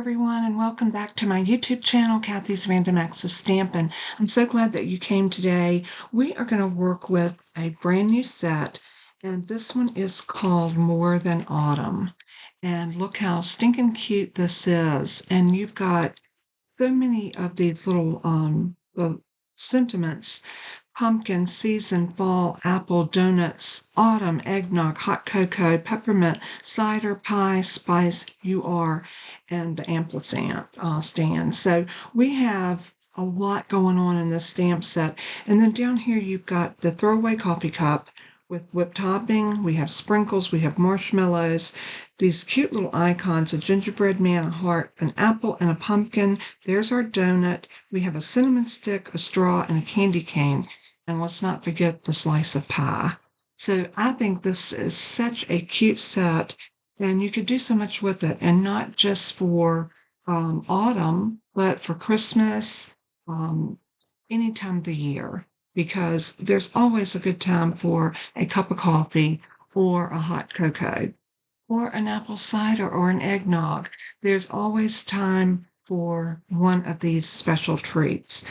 everyone, and welcome back to my YouTube channel, Kathy's Random Acts of Stampin'. I'm so glad that you came today. We are going to work with a brand new set, and this one is called More Than Autumn. And look how stinking cute this is. And you've got so many of these little sentiments: pumpkin, season, fall, apple, donuts, autumn, eggnog, hot cocoa, peppermint, cider, pie, spice, you are, and the ampersand stand. So we have a lot going on in this stamp set. And then down here you've got the throwaway coffee cup with whipped topping. We have sprinkles, we have marshmallows, these cute little icons: a gingerbread man, a heart, an apple, and a pumpkin. There's our donut. We have a cinnamon stick, a straw, and a candy cane. And let's not forget the slice of pie. So I think this is such a cute set, and you could do so much with it, and not just for autumn, but for Christmas, any time of the year, because there's always a good time for a cup of coffee or a hot cocoa or an apple cider or an eggnog. There's always time for one of these special treats.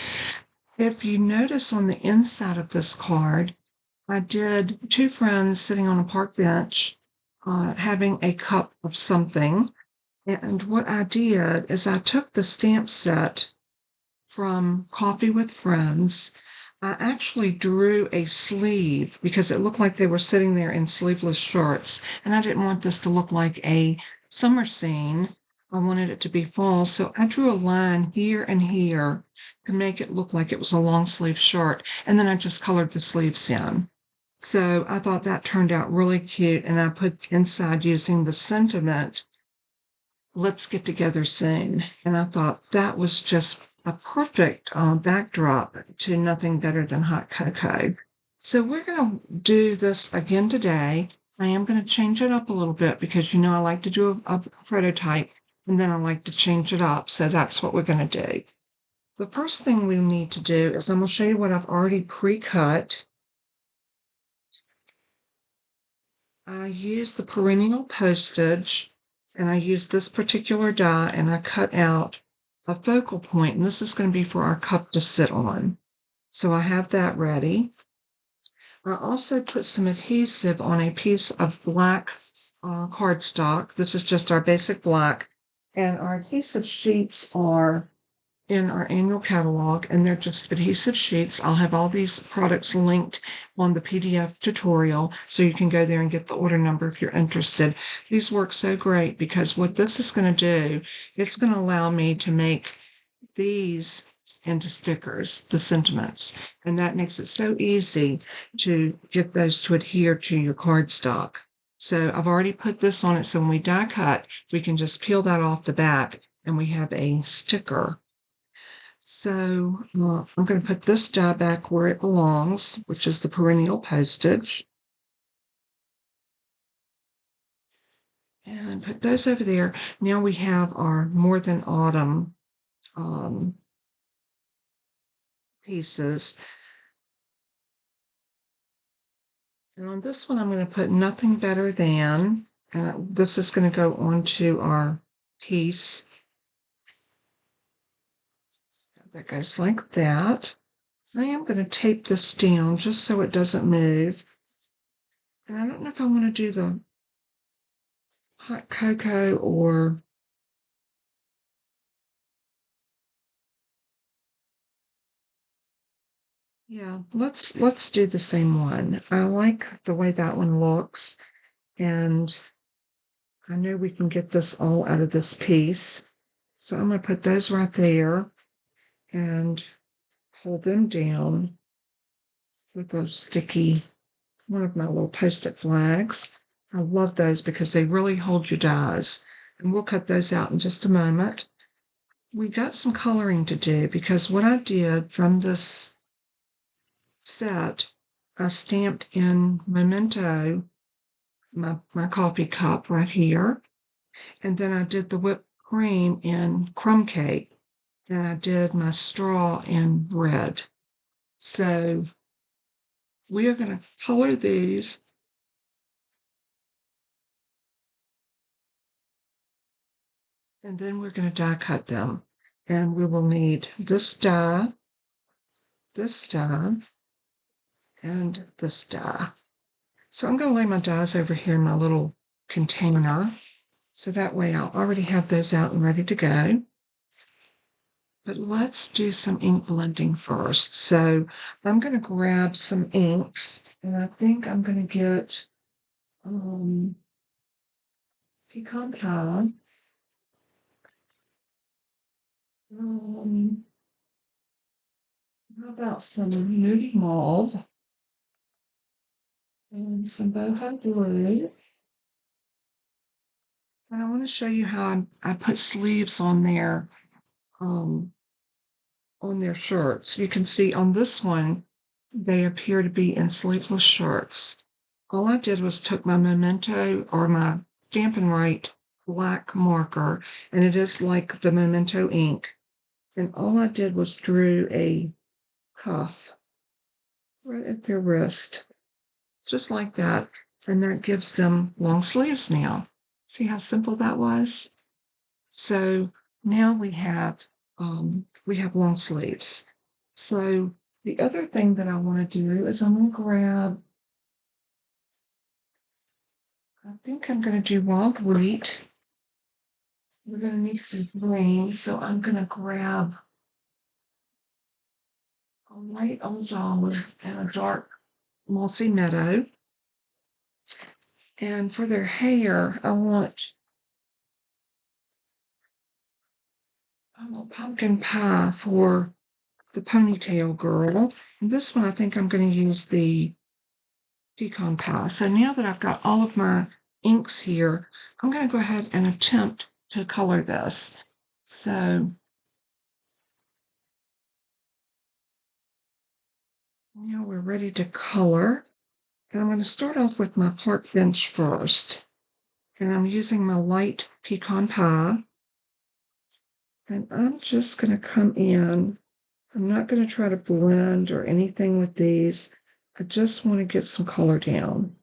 If you notice on the inside of this card, I did two friends sitting on a park bench having a cup of something. And what I did is I took the stamp set from Coffee with Friends. I actually drew a sleeve because it looked like they were sitting there in sleeveless shorts, and I didn't want this to look like a summer scene. I wanted it to be fall, so I drew a line here and here to make it look like it was a long sleeve shirt, and then I just colored the sleeves in. So I thought that turned out really cute, and I put inside using the sentiment, "Let's get together soon." And I thought that was just a perfect backdrop to Nothing Better Than Hot Cocoa. So we're going to do this again today. I am going to change it up a little bit because I like to do a prototype, and then I like to change it up. So that's what we're going to do. The first thing we need to do is I'm going to show you what I've already pre-cut. I use the perennial postage, and I use this particular die, and I cut out a focal point, and this is going to be for our cup to sit on. So I have that ready. I also put some adhesive on a piece of black cardstock. This is just our basic black, and our adhesive sheets are in our annual catalog, and they're just adhesive sheets. I'll have all these products linked on the PDF tutorial, so you can go there and get the order number if you're interested. These work so great because what this is going to do, it's going to allow me to make these into stickers, the sentiments, and that makes it so easy to get those to adhere to your cardstock. So I've already put this on it, so when we die cut, we can just peel that off the back and we have a sticker. So I'm going to put this die back where it belongs, which is the perennial postage. And put those over there. Now we have our More Than Autumn pieces. And on this one, I'm going to put Nothing Better Than. This is going to go onto our piece. That goes like that. I am going to tape this down just so it doesn't move. And I don't know if I want to do the hot cocoa or yeah, let's do the same one. I like the way that one looks, and I know we can get this all out of this piece. So I'm going to put those right there and hold them down with a sticky, one of my little Post-it flags. I love those because they really hold your dies. And we'll cut those out in just a moment. We got some coloring to do because what I did from this set, I stamped in Memento my coffee cup right here. And then I did the whipped cream in crumb cake. And I did my straw in red. So we are going to color these. And then we're going to die cut them. And we will need this die, and this die. So I'm going to lay my dies over here in my little container. So that way I'll already have those out and ready to go. But let's do some ink blending first. So I'm going to grab some inks, and I think I'm going to get pecan pie. How about some nudie mauve and some boho blue? And I want to show you how I put sleeves um, on their shirts. You can see on this one, they appear to be in sleeveless shirts. All I did was took my Memento or my Stampin' Right black marker, and it is like the Memento ink. And all I did was drew a cuff right at their wrist, just like that. And that gives them long sleeves now. See how simple that was? So now we have long sleeves. So the other thing that I want to do is I'm going to grab, I think I'm going to do wild wheat. We're going to need some green, so I'm going to grab a light old olive and a dark mossy meadow. And for their hair, I want pumpkin pie for the ponytail girl. And this one, I think I'm going to use the pecan pie. So now that I've got all of my inks here, I'm going to go ahead and attempt to color this. So now we're ready to color. And I'm going to start off with my park bench first. And I'm using my light pecan pie. And I'm just going to come in. I'm not going to try to blend or anything with these. I just want to get some color down.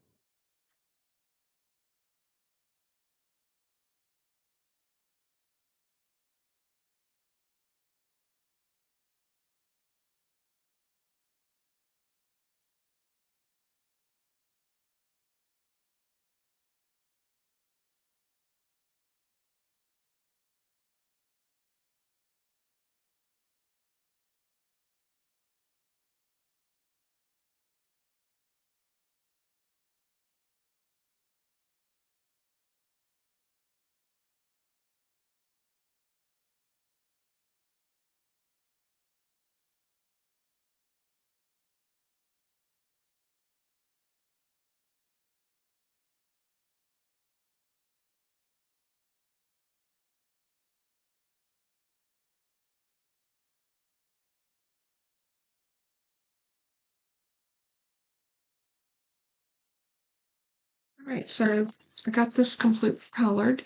All right, so I got this completely colored.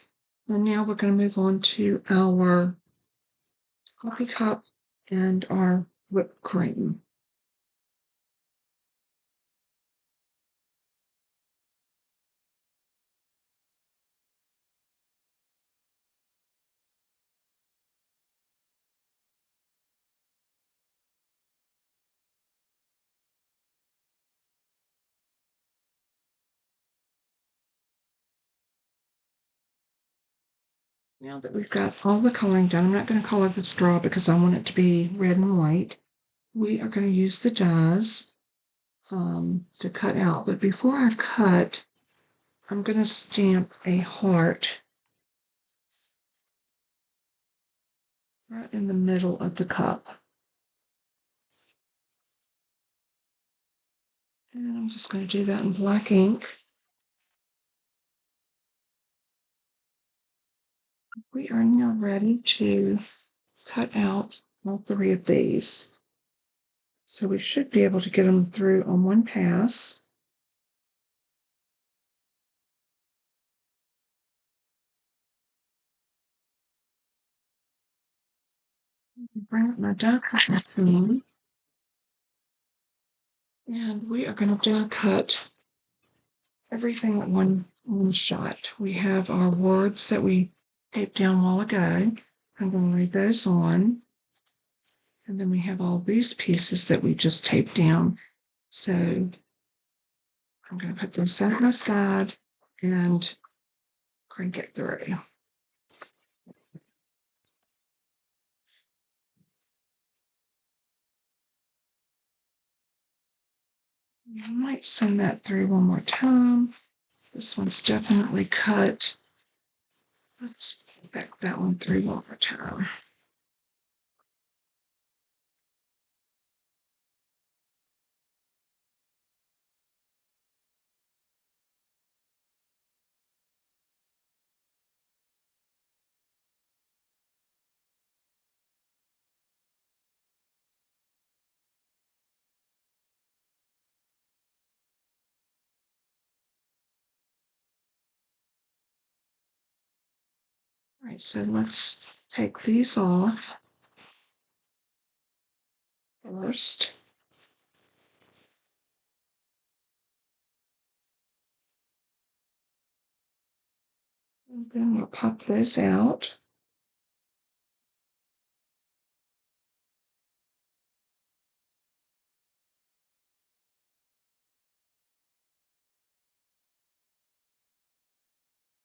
And now we're going to move on to our coffee cup and our whipped cream. Now that we've got all the coloring done, I'm not going to color the straw because I want it to be red and white. We are going to use the dies to cut out. But before I cut, I'm going to stamp a heart right in the middle of the cup. And I'm just going to do that in black ink. We are now ready to cut out all three of these. So we should be able to get them through on one pass. Bring up my die cut machine. And we are going to die cut everything at one shot. We have our words that we taped down a while ago. I'm going to lay those on. And then we have all these pieces that we just taped down. So I'm going to put them side by side and crank it through. I might send that through one more time. This one's definitely cut. Let's back that one through one more time. All right, so let's take these off first. And then we'll pop those out.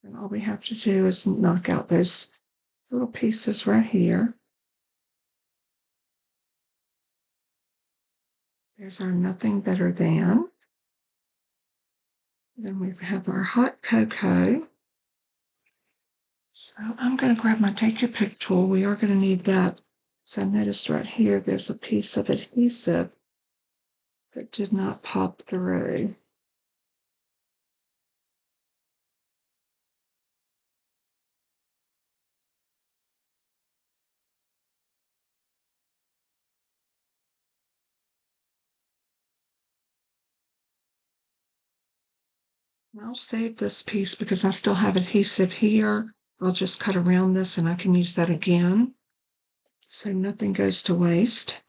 And all we have to do is knock out those little pieces right here. There's our nothing better than. Then we have our hot cocoa. So I'm going to grab my Take Your Pick tool. We are going to need that. So I noticed right here, there's a piece of adhesive that did not pop through. I'll save this piece because I still have adhesive here. I'll just cut around this and I can use that again. So nothing goes to waste.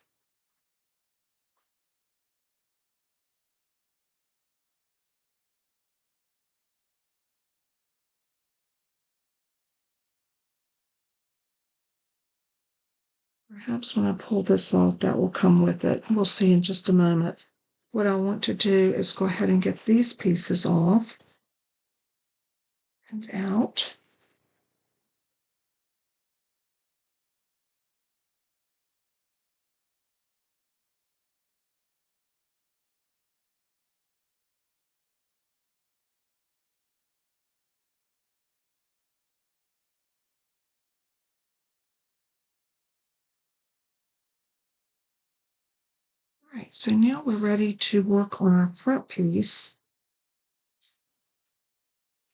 Perhaps when I pull this off, that will come with it. We'll see in just a moment. What I want to do is go ahead and get these pieces off and out. All right, so now we're ready to work on our front piece.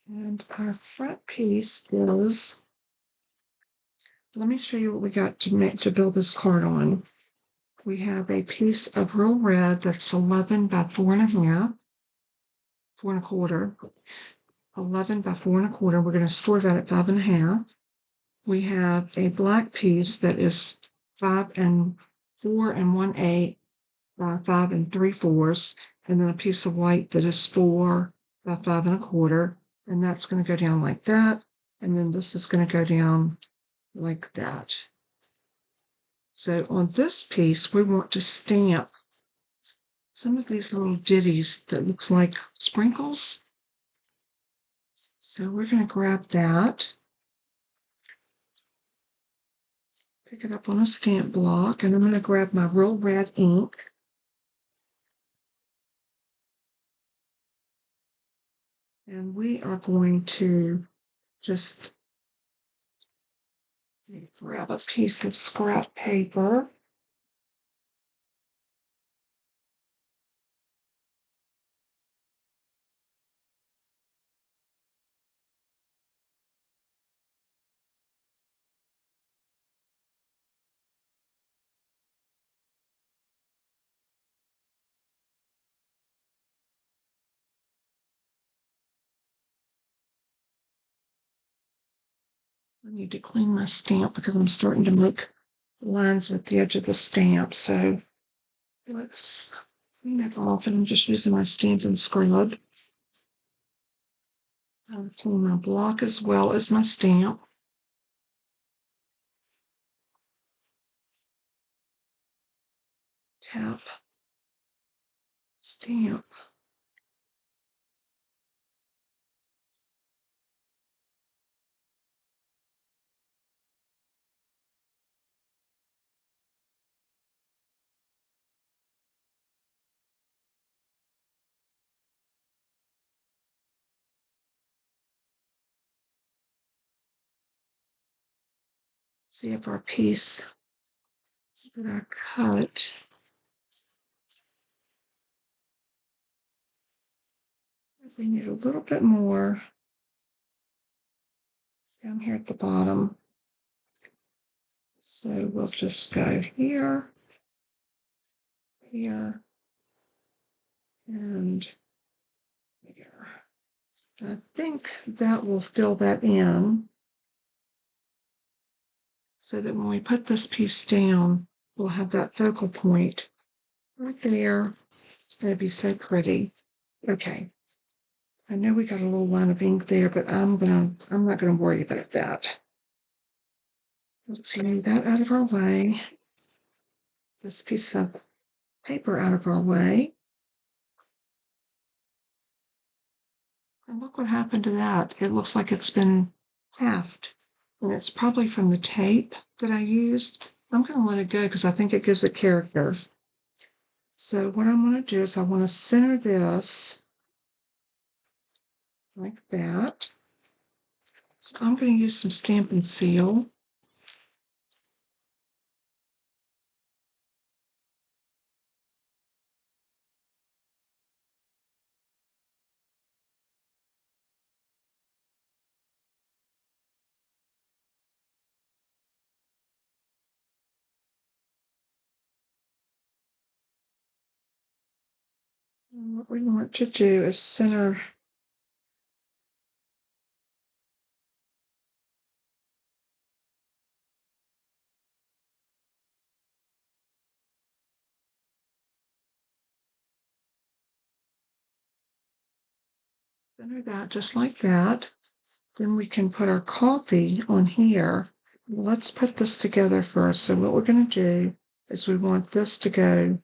And our front piece is, let me show you what we got to build this card on. We have a piece of real red that's 11 by 4.5, 4.25, 11 by 4.25. We're going to store that at 5.5. We have a black piece that is 5 and 4 and 1/8 by 5 3/4, and then a piece of white that is 4 by 5.25, and that's going to go down like that, and then this is going to go down like that. So on this piece, we want to stamp some of these little ditties that looks like sprinkles. So we're going to grab that, pick it up on a stamp block, and I'm going to grab my real red ink. And we are going to just grab a piece of scrap paper. I need to clean my stamp because I'm starting to make lines with the edge of the stamp. So let's clean it off, and I'm just using my Stampin' Scrub. I'll clean my block as well as my stamp. tap, stamp. See if our piece that I cut, if we need a little bit more down here at the bottom. So we'll just go here, here, and here. I think that will fill that in so that when we put this piece down, we'll have that focal point right there. That'd be so pretty. Okay. I know we got a little line of ink there, but I'm not gonna worry about that. Let's move that out of our way. This piece of paper out of our way. And look what happened to that. It looks like it's been halved. And it's probably from the tape that I used. I'm going to let it go because I think it gives it character. So what I'm going to do is I want to center this like that. So I'm going to use some Stampin' Seal. And what we want to do is center that just like that. Then we can put our coffee on here. Let's put this together first. So what we're going to do is we want this to go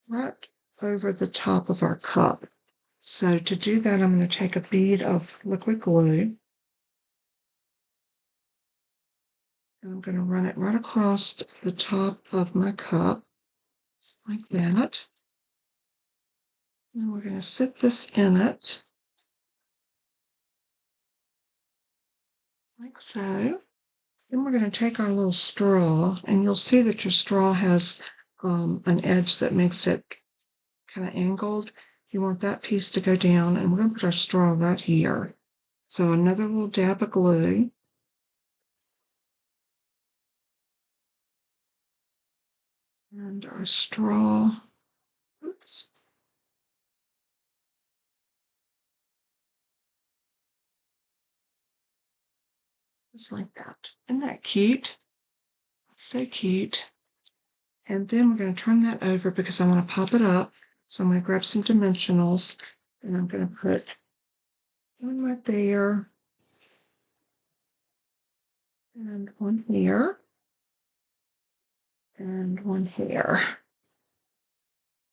right over the top of our cup. So to do that, I'm going to take a bead of liquid glue and I'm going to run it right across the top of my cup like that. And we're going to sit this in it like so. Then we're going to take our little straw, and you'll see that your straw has an edge that makes it kind of angled. You want that piece to go down, and we're going to put our straw right here. So another little dab of glue. And our straw, oops. Just like that. Isn't that cute? So cute. And then we're going to turn that over because I want to pop it up. So I'm going to grab some dimensionals and I'm going to put one right there and one here and one here.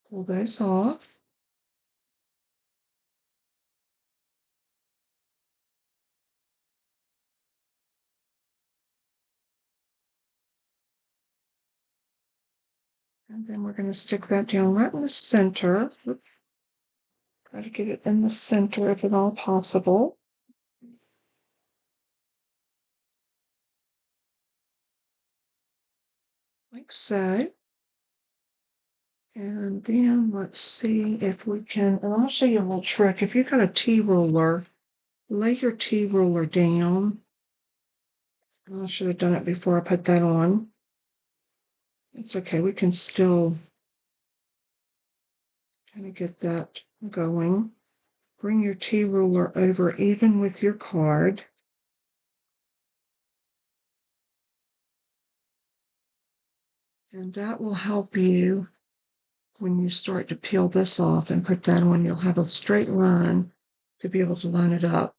Pull those off. And then we're going to stick that down right in the center. Try to get it in the center if at all possible. Like so. And then let's see if we can, and I'll show you a little trick. If you've got a T-ruler, lay your T-ruler down. I should have done it before I put that on. It's okay, we can still kind of get that going. Bring your T-ruler over even with your card. And that will help you when you start to peel this off and put that on. You'll have a straight line to be able to line it up.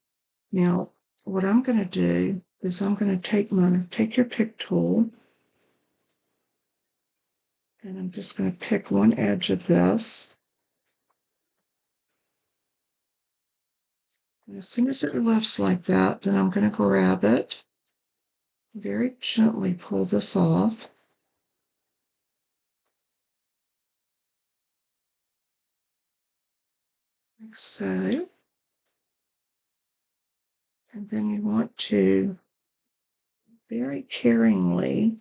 Now, what I'm going to do is I'm going to take your pick tool And I'm just going to pick one edge of this. And as soon as it lifts like that, then I'm going to grab it, very gently pull this off. Like so. And then you want to very caringly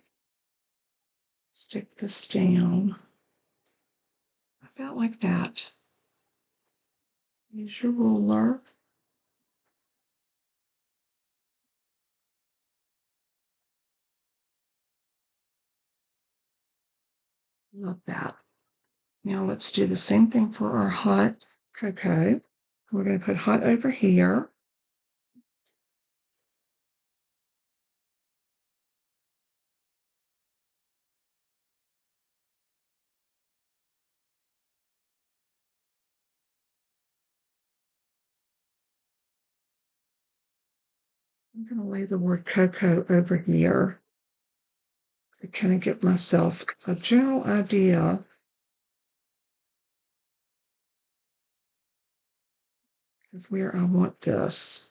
stick this down, about like that. Use your ruler. Love that. Now let's do the same thing for our hot cocoa. We're going to put hot over here. I'm going to lay the word cocoa over here to kind of give myself a general idea of where I want this.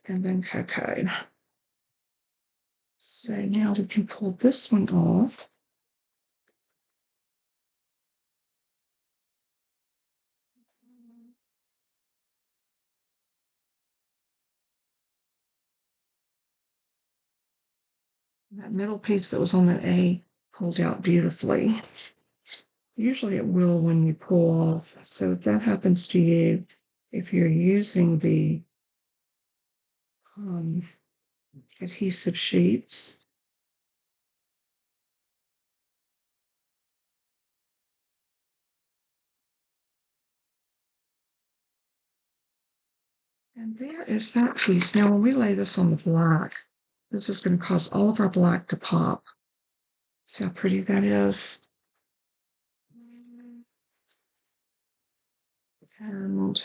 And then cocoa. So now we can pull this one off. That middle piece that was on that A pulled out beautifully. Usually it will when you pull off. So if that happens to you, if you're using the adhesive sheets, and there is that piece. Now, when we lay this on the black, this is going to cause all of our black to pop. See how pretty that is? And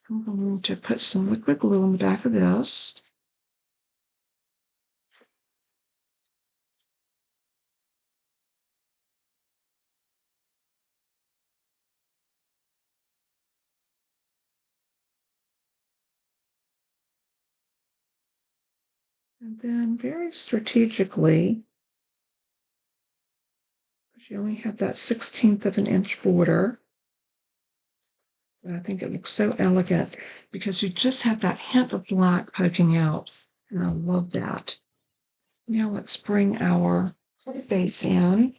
I'm going to put some liquid glue on the back of this. And then very strategically, because you only have that 1/16 of an inch border, but I think it looks so elegant because you just have that hint of black poking out. And I love that. Now let's bring our base in.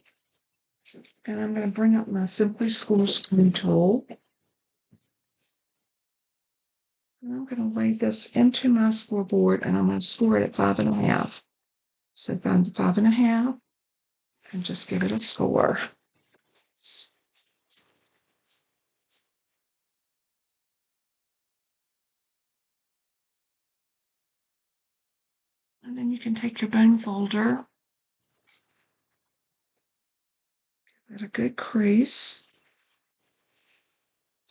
And I'm going to bring up my Simply Score screw tool. And I'm going to lay this into my scoreboard and I'm going to score it at 5.5. So find the 5.5 and just give it a score. And then you can take your bone folder, give it a good crease.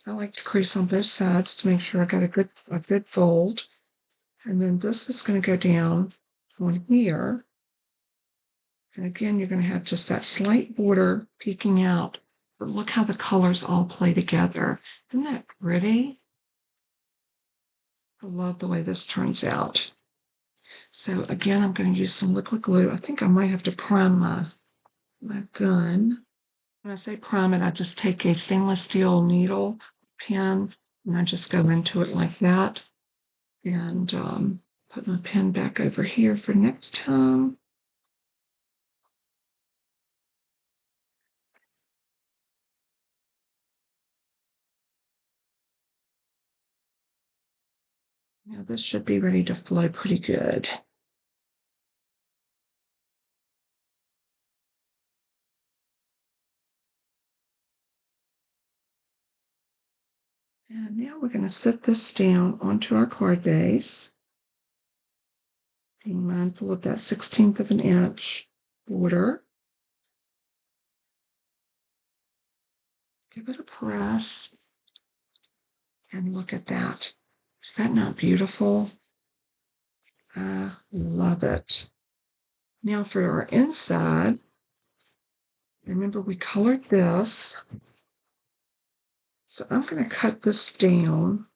I like to crease on both sides to make sure I got a good fold. And then this is going to go down on here. And again, you're going to have just that slight border peeking out. But look how the colors all play together. Isn't that pretty? I love the way this turns out. So again, I'm going to use some liquid glue. I think I might have to prime my gun. When I say prime it, I just take a stainless steel needle pen and I just go into it like that. And put my pen back over here for next time. Now this should be ready to flow pretty good. And now we're going to set this down onto our card base. Being mindful of that 1/16 of an inch border. Give it a press. And look at that. Is that not beautiful? I love it. Now for our inside, remember we colored this. So I'm going to cut this down.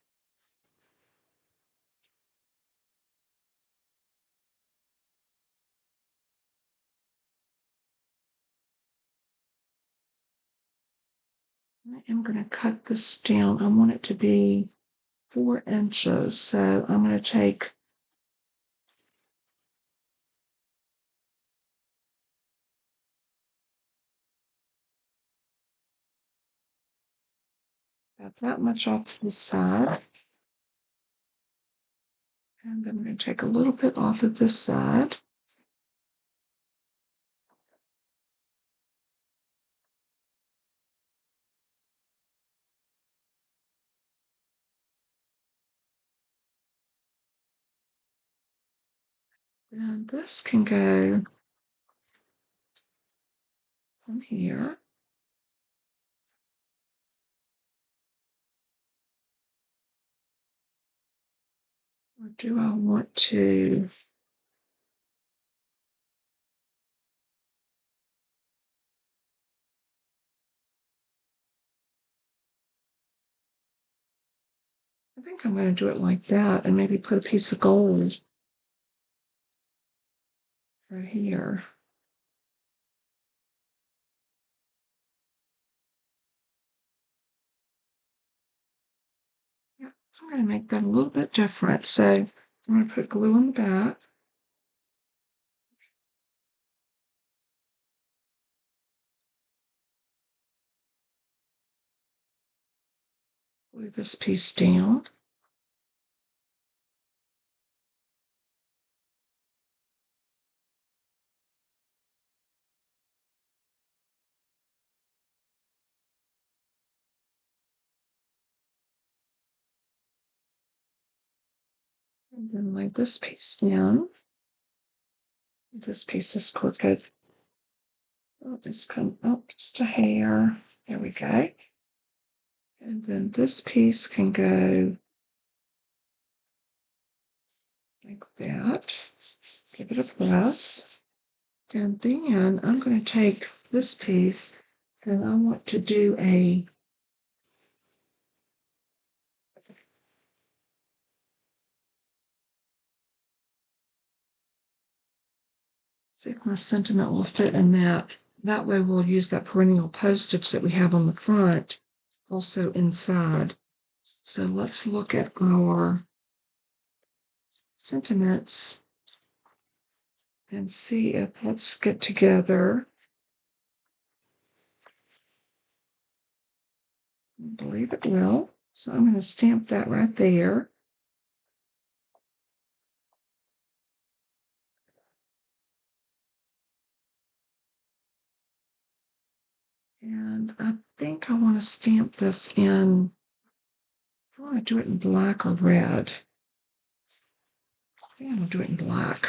I am going to cut this down. I want it to be 4 inches. So I'm going to take about that much off to the side. And then I'm going to take a little bit off of this side. And this can go on here. Or do I want to? I think I'm going to do it like that and maybe put a piece of gold right here. Yeah, I'm going to make that a little bit different. So I'm going to put glue on the back. Glue this piece down. And then lay this piece down. This piece is crooked. Oh, it's come up just a hair. There we go. And then this piece can go like that. Give it a press. And then I'm going to take this piece and I want to do a see if my sentiment will fit in that. That way we'll use that perennial postage that we have on the front also inside. So let's look at our sentiments and see if let's get together. I believe it will. So I'm going to stamp that right there. And I think I want to stamp this in, I want to do it in black or red. I think I'm going to do it in black.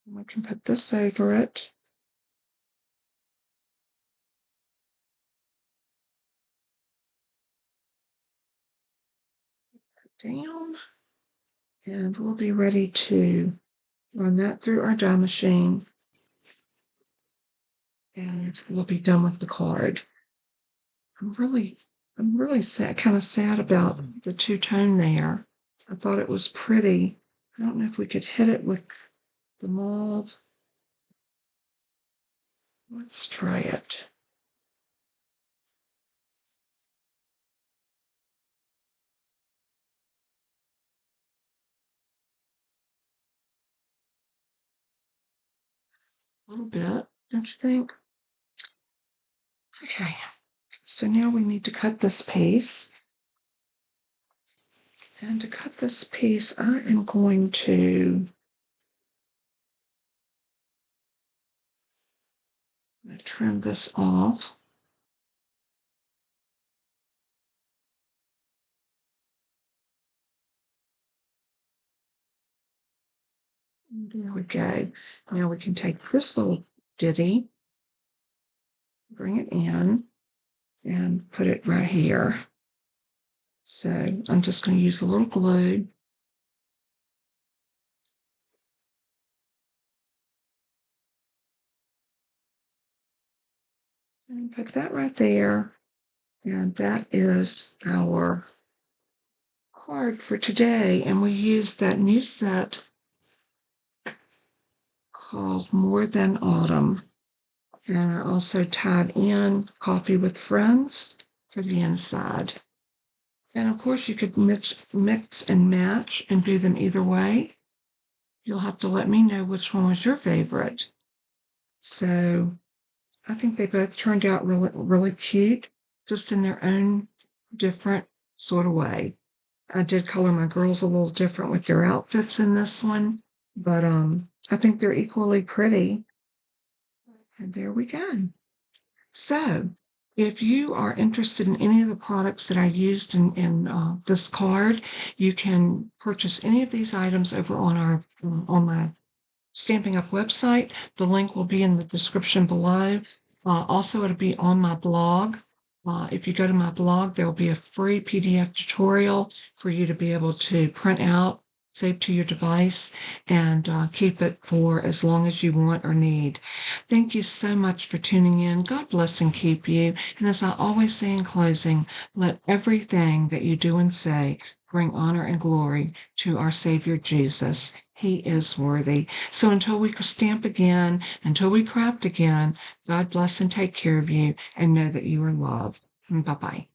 And we can put this over it. Down. And we'll be ready to run that through our die machine. And we'll be done with the card. I'm really sad, kind of sad about the two-tone there. I thought it was pretty. I don't know if we could hit it with the mauve. Let's try it. A little bit, don't you think? Okay, so now we need to cut this piece. And to cut this piece, I am going to trim this off. There we go. Now we can take this little ditty, bring it in, and put it right here. So I'm just going to use a little glue. And put that right there. And that is our card for today. And we use that new set called More Than Autumn. And I also tied in Coffee with Friends for the inside. And of course, you could mix and match and do them either way. You'll have to let me know which one was your favorite. So I think they both turned out really, really cute, just in their own different sort of way. I did color my girls a little different with their outfits in this one, but I think they're equally pretty. And there we go. So if you are interested in any of the products that I used in this card, you can purchase any of these items over on our on my Stamping Up website. The link will be in the description below. Also, it'll be on my blog. If you go to my blog, there'll be a free PDF tutorial for you to be able to print out, save to your device, and keep it for as long as you want or need. Thank you so much for tuning in. God bless and keep you. And as I always say in closing, let everything that you do and say bring honor and glory to our Savior Jesus. He is worthy. So until we stamp again, until we craft again, God bless and take care of you and know that you are loved. Bye-bye.